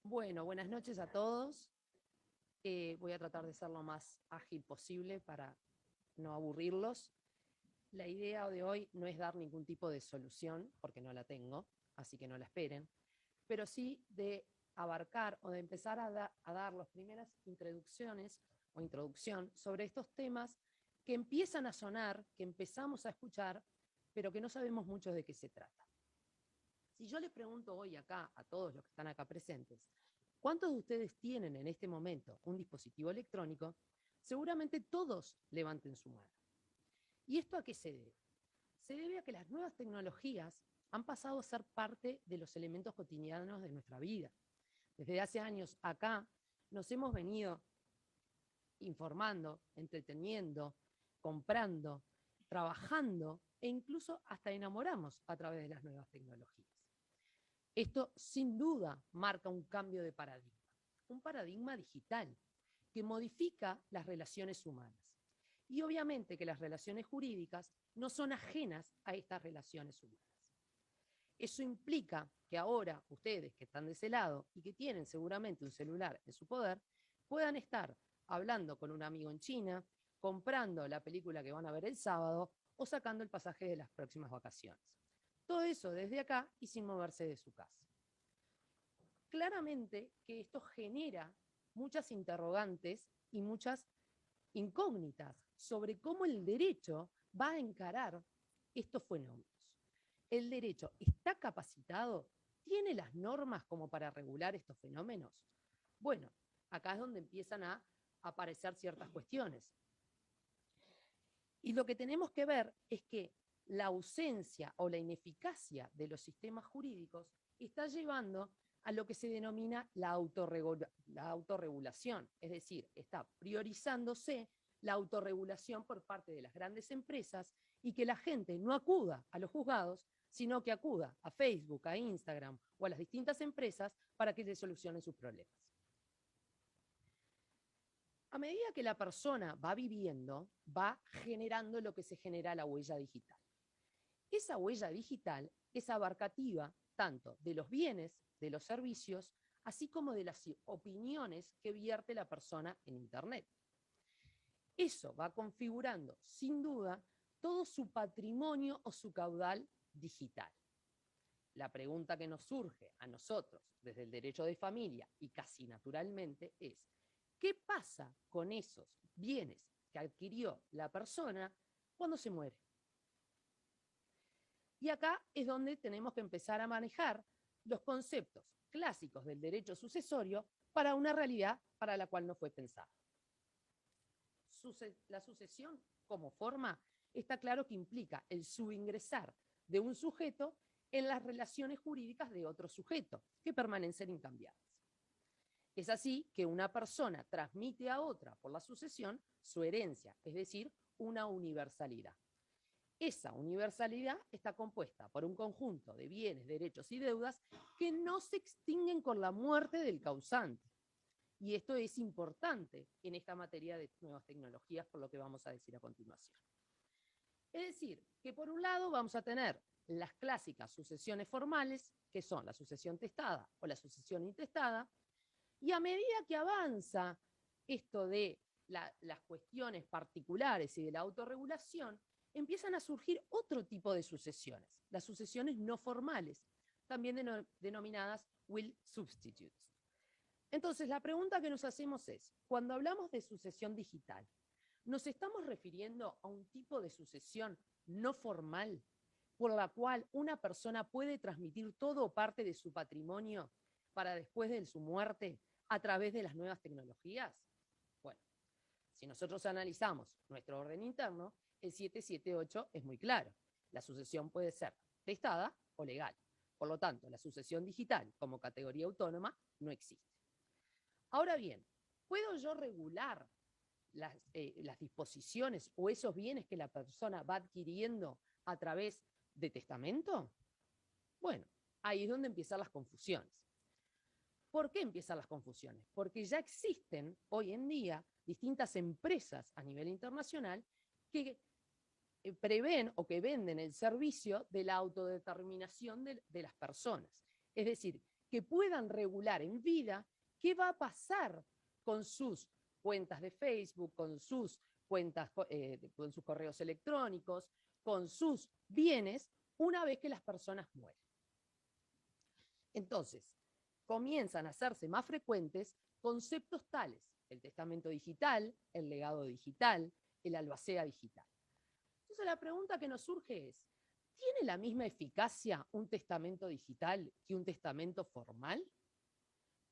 Bueno, buenas noches a todos. Voy a tratar de ser lo más ágil posible para no aburrirlos. La idea de hoy no es dar ningún tipo de solución, porque no la tengo, así que no la esperen, pero sí de abarcar o de empezar a dar las primeras introducciones o introducción sobre estos temas que empiezan a sonar, que empezamos a escuchar, pero que no sabemos mucho de qué se trata. Si yo les pregunto hoy acá a todos los que están acá presentes, ¿cuántos de ustedes tienen en este momento un dispositivo electrónico? Seguramente todos levanten su mano. ¿Y esto a qué se debe? Se debe a que las nuevas tecnologías han pasado a ser parte de los elementos cotidianos de nuestra vida. Desde hace años acá nos hemos venido informando, entreteniendo, comprando, trabajando e incluso hasta enamoramos a través de las nuevas tecnologías. Esto sin duda marca un cambio de paradigma, un paradigma digital que modifica las relaciones humanas. Y obviamente que las relaciones jurídicas no son ajenas a estas relaciones humanas. Eso implica que ahora ustedes que están de ese lado y que tienen seguramente un celular en su poder, puedan estar hablando con un amigo en China, comprando la película que van a ver el sábado o sacando el pasaje de las próximas vacaciones. Todo eso desde acá y sin moverse de su casa. Claramente que esto genera muchas interrogantes y muchas incógnitas sobre cómo el derecho va a encarar estos fenómenos. ¿El derecho está capacitado? ¿Tiene las normas como para regular estos fenómenos? Bueno, acá es donde empiezan a aparecer ciertas cuestiones. Y lo que tenemos que ver es que la ausencia o la ineficacia de los sistemas jurídicos está llevando a lo que se denomina la autorregulación, es decir, está priorizándose la autorregulación por parte de las grandes empresas y que la gente no acuda a los juzgados, sino que acuda a Facebook, a Instagram o a las distintas empresas para que le solucionen sus problemas. A medida que la persona va viviendo, va generando lo que se genera la huella digital. Esa huella digital es abarcativa tanto de los bienes, de los servicios, así como de las opiniones que vierte la persona en Internet. Eso va configurando, sin duda, todo su patrimonio o su caudal digital. La pregunta que nos surge a nosotros desde el derecho de familia y casi naturalmente es, ¿qué pasa con esos bienes que adquirió la persona cuando se muere? Y acá es donde tenemos que empezar a manejar los conceptos clásicos del derecho sucesorio para una realidad para la cual no fue pensada. La sucesión como forma está claro que implica el subingresar de un sujeto en las relaciones jurídicas de otro sujeto, que permanecen incambiadas. Es así que una persona transmite a otra por la sucesión su herencia, es decir, una universalidad. Esa universalidad está compuesta por un conjunto de bienes, derechos y deudas que no se extinguen con la muerte del causante. Y esto es importante en esta materia de nuevas tecnologías, por lo que vamos a decir a continuación. Es decir, que por un lado vamos a tener las clásicas sucesiones formales, que son la sucesión testada o la sucesión intestada, y a medida que avanza esto de las cuestiones particulares y de la autorregulación, empiezan a surgir otro tipo de sucesiones, las sucesiones no formales, también denominadas will substitutes. Entonces, la pregunta que nos hacemos es, cuando hablamos de sucesión digital, ¿nos estamos refiriendo a un tipo de sucesión no formal por la cual una persona puede transmitir todo o parte de su patrimonio para después de su muerte a través de las nuevas tecnologías? Bueno, si nosotros analizamos nuestro orden interno, el 778 es muy claro. La sucesión puede ser testada o legal. Por lo tanto, la sucesión digital como categoría autónoma no existe. Ahora bien, ¿puedo yo regular las disposiciones o esos bienes que la persona va adquiriendo a través de testamento? Bueno, ahí es donde empiezan las confusiones. ¿Por qué empiezan las confusiones? Porque ya existen hoy en día distintas empresas a nivel internacional que prevén o que venden el servicio de la autodeterminación de las personas. Es decir, que puedan regular en vida qué va a pasar con sus cuentas de Facebook, con sus cuentas, con sus correos electrónicos, con sus bienes, una vez que las personas mueren. Entonces, comienzan a hacerse más frecuentes conceptos tales: el testamento digital, el legado digital, el albacea digital. Entonces, la pregunta que nos surge es: ¿tiene la misma eficacia un testamento digital que un testamento formal?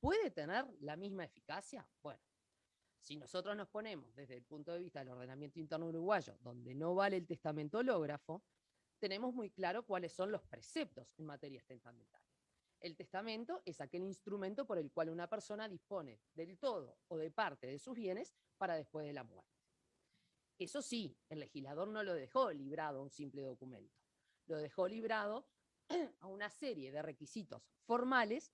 ¿Puede tener la misma eficacia? Bueno, si nosotros nos ponemos desde el punto de vista del ordenamiento interno uruguayo, donde no vale el testamento hológrafo, tenemos muy claro cuáles son los preceptos en materia testamentaria. El testamento es aquel instrumento por el cual una persona dispone del todo o de parte de sus bienes para después de la muerte. Eso sí, el legislador no lo dejó librado a un simple documento, lo dejó librado a una serie de requisitos formales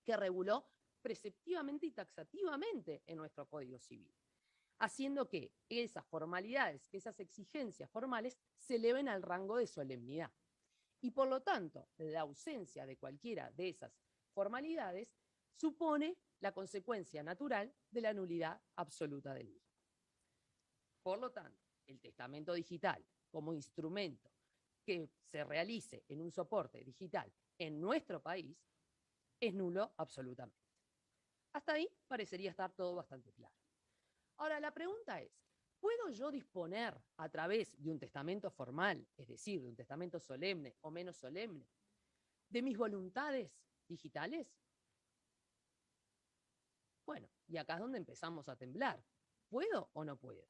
que reguló preceptivamente y taxativamente en nuestro Código Civil, haciendo que esas formalidades, que esas exigencias formales se eleven al rango de solemnidad. Y por lo tanto, la ausencia de cualquiera de esas formalidades supone la consecuencia natural de la nulidad absoluta del mismo. Por lo tanto, el testamento digital como instrumento que se realice en un soporte digital en nuestro país es nulo absolutamente. Hasta ahí parecería estar todo bastante claro. Ahora, la pregunta es: ¿puedo yo disponer a través de un testamento formal, es decir, de un testamento solemne o menos solemne, de mis voluntades digitales? Bueno, y acá es donde empezamos a temblar. ¿Puedo o no puedo?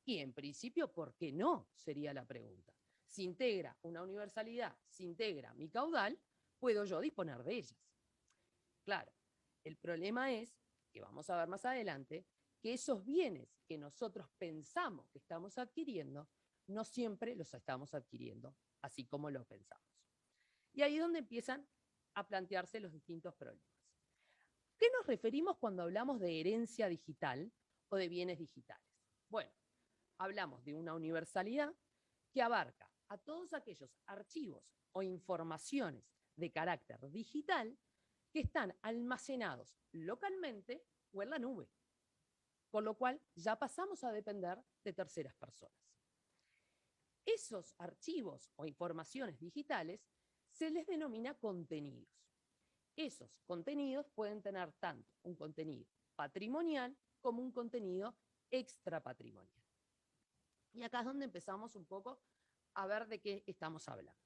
Y en principio, ¿por qué no? Sería la pregunta. Si integra una universalidad, si integra mi caudal, ¿puedo yo disponer de ellas? Claro, el problema es, que vamos a ver más adelante, que esos bienes que nosotros pensamos que estamos adquiriendo, no siempre los estamos adquiriendo, así como lo pensamos. Y ahí es donde empiezan a plantearse los distintos problemas. ¿Qué nos referimos cuando hablamos de herencia digital o de bienes digitales? Bueno, hablamos de una universalidad que abarca a todos aquellos archivos o informaciones de carácter digital que están almacenados localmente o en la nube, con lo cual ya pasamos a depender de terceras personas. Esos archivos o informaciones digitales se les denomina contenidos. Esos contenidos pueden tener tanto un contenido patrimonial como un contenido extrapatrimonial. Y acá es donde empezamos un poco a ver de qué estamos hablando.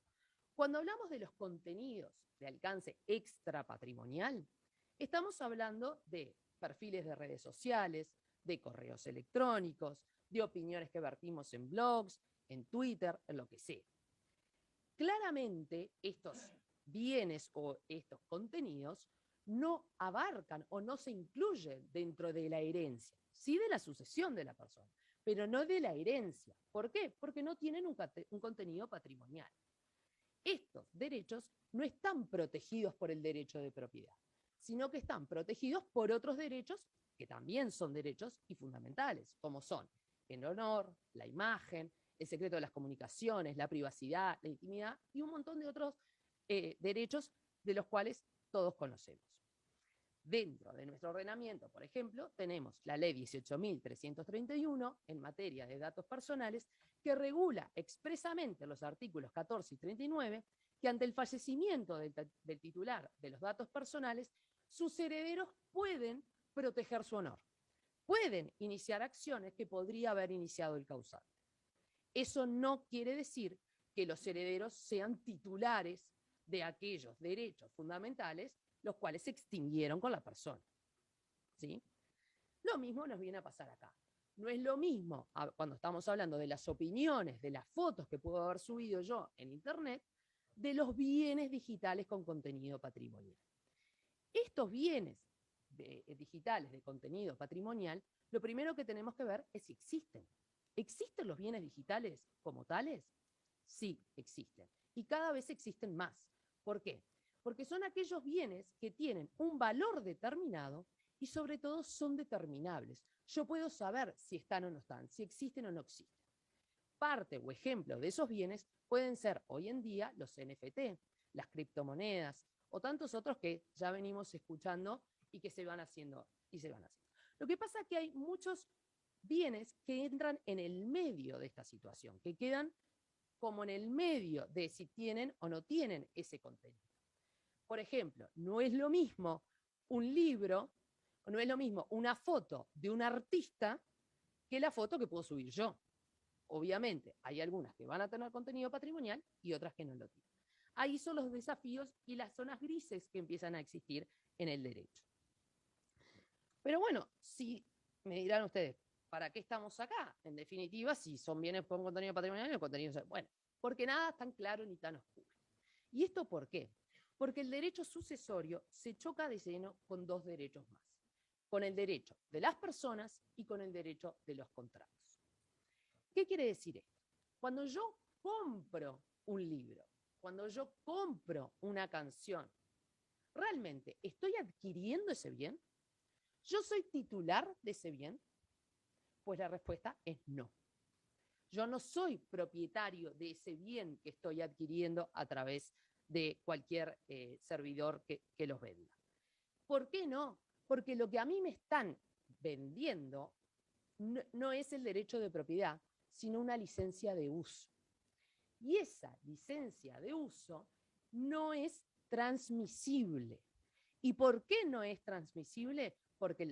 Cuando hablamos de los contenidos de alcance extrapatrimonial, estamos hablando de perfiles de redes sociales, de correos electrónicos, de opiniones que vertimos en blogs, en Twitter, en lo que sea. Claramente, estos bienes o estos contenidos no abarcan o no se incluyen dentro de la herencia, sí de la sucesión de la persona, pero no de la herencia. ¿Por qué? Porque no tienen un contenido patrimonial. Estos derechos no están protegidos por el derecho de propiedad, sino que están protegidos por otros derechos que también son derechos y fundamentales, como son el honor, la imagen, el secreto de las comunicaciones, la privacidad, la intimidad y un montón de otros derechos de los cuales todos conocemos. Dentro de nuestro ordenamiento, por ejemplo, tenemos la Ley 18.331 en materia de datos personales, que regula expresamente los artículos 14 y 39 que ante el fallecimiento del titular de los datos personales, sus herederos pueden proteger su honor, pueden iniciar acciones que podría haber iniciado el causante. Eso no quiere decir que los herederos sean titulares de aquellos derechos fundamentales los cuales se extinguieron con la persona. ¿Sí? Lo mismo nos viene a pasar acá. No es lo mismo cuando estamos hablando de las opiniones, de las fotos que puedo haber subido yo en Internet, de los bienes digitales con contenido patrimonial. Estos bienes digitales de contenido patrimonial, lo primero que tenemos que ver es si existen. ¿Existen los bienes digitales como tales? Sí, existen. Y cada vez existen más. ¿Por qué? Porque son aquellos bienes que tienen un valor determinado y sobre todo son determinables. Yo puedo saber si están o no están, si existen o no existen. Parte o ejemplo de esos bienes pueden ser hoy en día los NFT, las criptomonedas o tantos otros que ya venimos escuchando y que se van haciendo. Lo que pasa es que hay muchos bienes que entran en el medio de esta situación, que quedan como en el medio de si tienen o no tienen ese contenido. Por ejemplo, no es lo mismo un libro, o no es lo mismo una foto de un artista que la foto que puedo subir yo. Obviamente, hay algunas que van a tener contenido patrimonial y otras que no lo tienen. Ahí son los desafíos y las zonas grises que empiezan a existir en el derecho. Pero bueno, si me dirán ustedes, ¿para qué estamos acá? En definitiva, si son bienes con contenido patrimonial o contenido... Bueno, porque nada es tan claro ni tan oscuro. ¿Y esto por qué? Porque el derecho sucesorio se choca de lleno con dos derechos más, con el derecho de las personas y con el derecho de los contratos. ¿Qué quiere decir esto? Cuando yo compro un libro, cuando yo compro una canción, ¿realmente estoy adquiriendo ese bien? ¿Yo soy titular de ese bien? Pues la respuesta es no. Yo no soy propietario de ese bien que estoy adquiriendo a través de cualquier servidor que los venda. ¿Por qué no? Porque lo que a mí me están vendiendo no es el derecho de propiedad, sino una licencia de uso. Y esa licencia de uso no es transmisible. ¿Y por qué no es transmisible? Porque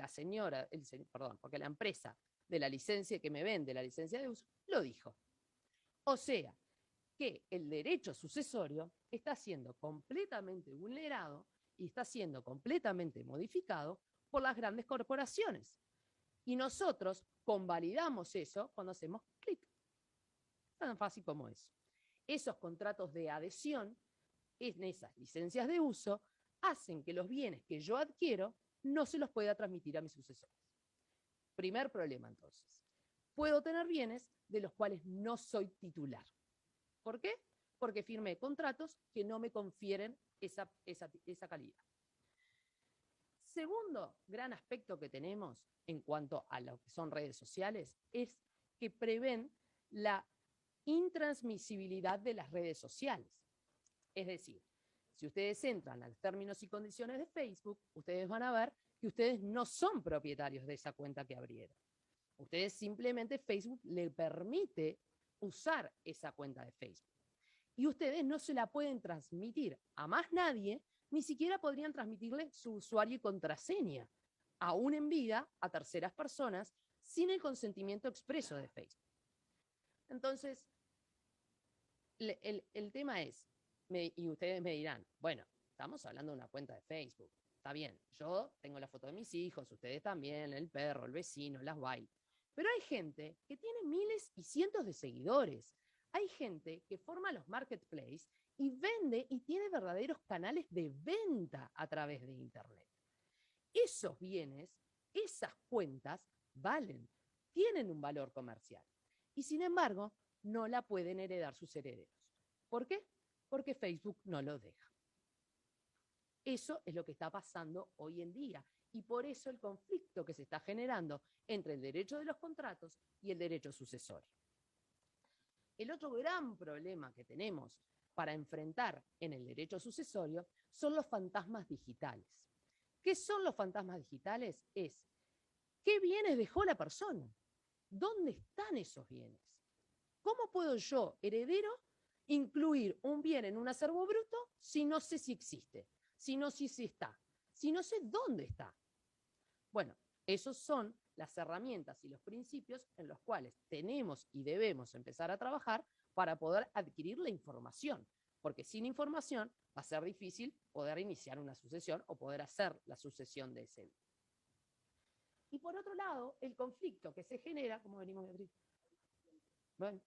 porque la empresa de la licencia que me vende, la licencia de uso, lo dijo. O sea, que el derecho sucesorio está siendo completamente vulnerado y está siendo completamente modificado por las grandes corporaciones. Y nosotros convalidamos eso cuando hacemos clic. Tan fácil como eso. Esos contratos de adhesión, en esas licencias de uso, hacen que los bienes que yo adquiero no se los pueda transmitir a mis sucesores. Primer problema, entonces. Puedo tener bienes de los cuales no soy titular. ¿Por qué? Porque firmé contratos que no me confieren esa calidad. Segundo gran aspecto que tenemos en cuanto a lo que son redes sociales es que prevén la intransmisibilidad de las redes sociales. Es decir, si ustedes entran a los términos y condiciones de Facebook, ustedes van a ver que ustedes no son propietarios de esa cuenta que abrieron. Ustedes simplemente Facebook le permite usar esa cuenta de Facebook. Y ustedes no se la pueden transmitir a más nadie, ni siquiera podrían transmitirle su usuario y contraseña, aún en vida, a terceras personas, sin el consentimiento expreso de Facebook. Entonces, el tema es, y ustedes me dirán, bueno, estamos hablando de una cuenta de Facebook, está bien, yo tengo la foto de mis hijos, ustedes también, el perro, el vecino, las bailas, pero hay gente que tiene miles y cientos de seguidores, hay gente que forma los marketplaces y vende y tiene verdaderos canales de venta a través de Internet. Esos bienes, esas cuentas, valen, tienen un valor comercial y sin embargo no la pueden heredar sus herederos. ¿Por qué? Porque Facebook no lo deja. Eso es lo que está pasando hoy en día y por eso el conflicto que se está generando entre el derecho de los contratos y el derecho sucesorio. El otro gran problema que tenemos para enfrentar en el derecho sucesorio son los fantasmas digitales. ¿Qué son los fantasmas digitales? Es, ¿qué bienes dejó la persona? ¿Dónde están esos bienes? ¿Cómo puedo yo, heredero, incluir un bien en un acervo bruto si no sé si existe, si no sé si está, si no sé dónde está? Bueno, esos son las herramientas y los principios en los cuales tenemos y debemos empezar a trabajar para poder adquirir la información, porque sin información va a ser difícil poder iniciar una sucesión o poder hacer la sucesión de ese bien. Y por otro lado, el conflicto que se genera, ¿cómo venimos, Beatriz? Bueno,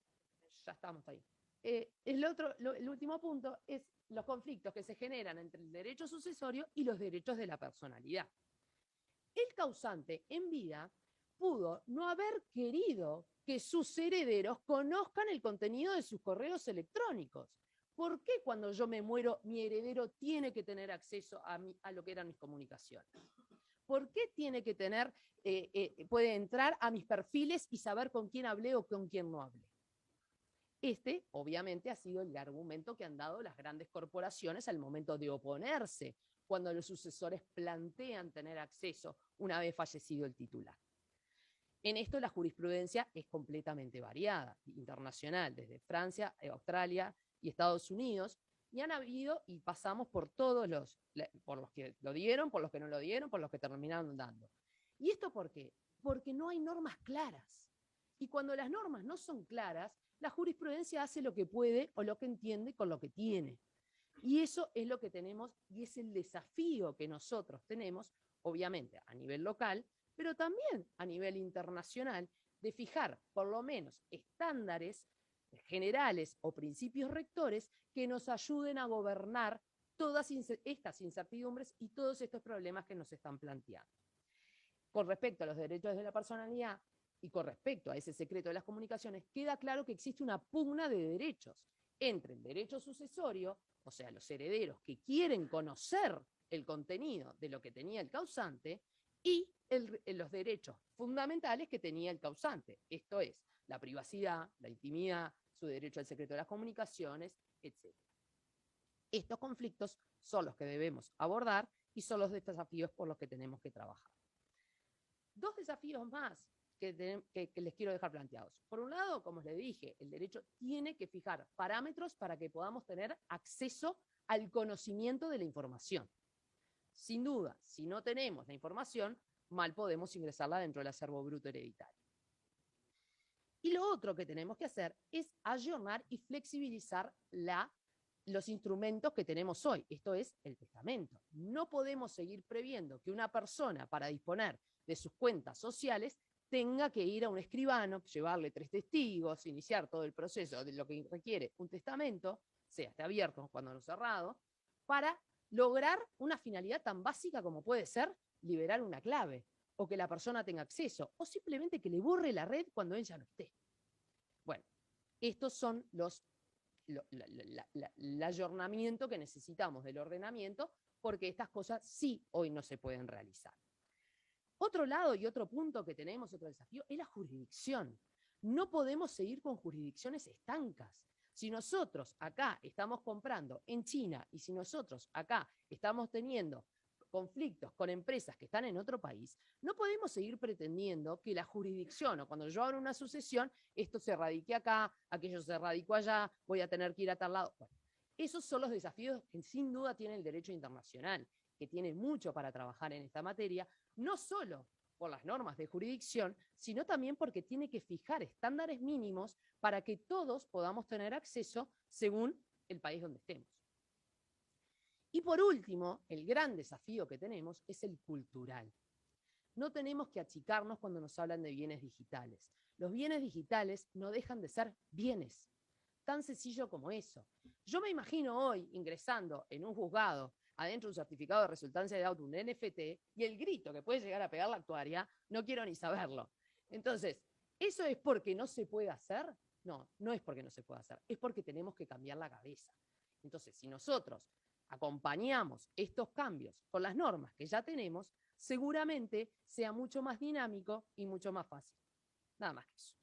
ya estamos ahí. El último punto es los conflictos que se generan entre el derecho sucesorio y los derechos de la personalidad. El causante en vida pudo no haber querido que sus herederos conozcan el contenido de sus correos electrónicos. ¿Por qué cuando yo me muero mi heredero tiene que tener acceso a lo que eran mis comunicaciones? ¿Por qué tiene que tener, puede entrar a mis perfiles y saber con quién hablé o con quién no hablé? Este, obviamente, ha sido el argumento que han dado las grandes corporaciones al momento de oponerse cuando los sucesores plantean tener acceso una vez fallecido el titular. En esto la jurisprudencia es completamente variada, internacional, desde Francia, Australia y Estados Unidos, y han habido y pasamos por todos por los que lo dieron, por los que no lo dieron, por los que terminaron dando. ¿Y esto por qué? Porque no hay normas claras. Y cuando las normas no son claras, la jurisprudencia hace lo que puede o lo que entiende con lo que tiene. Y eso es lo que tenemos y es el desafío que nosotros tenemos, obviamente a nivel local, pero también a nivel internacional, de fijar por lo menos estándares generales o principios rectores que nos ayuden a gobernar todas estas incertidumbres y todos estos problemas que nos están planteando. Con respecto a los derechos de la personalidad y con respecto a ese secreto de las comunicaciones, queda claro que existe una pugna de derechos entre el derecho sucesorio, o sea, los herederos que quieren conocer el contenido de lo que tenía el causante, y los derechos fundamentales que tenía el causante. Esto es, la privacidad, la intimidad, su derecho al secreto de las comunicaciones, etc. Estos conflictos son los que debemos abordar y son los desafíos por los que tenemos que trabajar. Dos desafíos más que les quiero dejar planteados. Por un lado, como les dije, el derecho tiene que fijar parámetros para que podamos tener acceso al conocimiento de la información. Sin duda, si no tenemos la información, mal podemos ingresarla dentro del acervo bruto hereditario. Y lo otro que tenemos que hacer es ayornar y flexibilizar los instrumentos que tenemos hoy. Esto es el testamento. No podemos seguir previendo que una persona, para disponer de sus cuentas sociales, tenga que ir a un escribano, llevarle 3 testigos, iniciar todo el proceso de lo que requiere un testamento, sea esté abierto cuando no cerrado, para lograr una finalidad tan básica como puede ser liberar una clave, o que la persona tenga acceso, o simplemente que le borre la red cuando ella no esté. Bueno, estos son el ayornamiento que necesitamos del ordenamiento, porque estas cosas sí hoy no se pueden realizar. Otro lado y otro punto que tenemos, otro desafío, es la jurisdicción. No podemos seguir con jurisdicciones estancas. Si nosotros acá estamos comprando en China y si nosotros acá estamos teniendo conflictos con empresas que están en otro país, no podemos seguir pretendiendo que la jurisdicción o cuando yo abro una sucesión, esto se radique acá, aquello se radicó allá, voy a tener que ir a tal lado. Bueno, esos son los desafíos que sin duda tiene el derecho internacional, que tiene mucho para trabajar en esta materia, no solo por las normas de jurisdicción, sino también porque tiene que fijar estándares mínimos para que todos podamos tener acceso según el país donde estemos. Y por último, el gran desafío que tenemos es el cultural. No tenemos que achicarnos cuando nos hablan de bienes digitales. Los bienes digitales no dejan de ser bienes. Tan sencillo como eso. Yo me imagino hoy ingresando en un juzgado adentro de un certificado de resultancia de auto, un NFT, y el grito que puede llegar a pegar la actuaria, no quiero ni saberlo. Entonces, ¿eso es porque no se puede hacer? No, no es porque no se puede hacer, es porque tenemos que cambiar la cabeza. Entonces, si nosotros acompañamos estos cambios con las normas que ya tenemos, seguramente sea mucho más dinámico y mucho más fácil. Nada más que eso.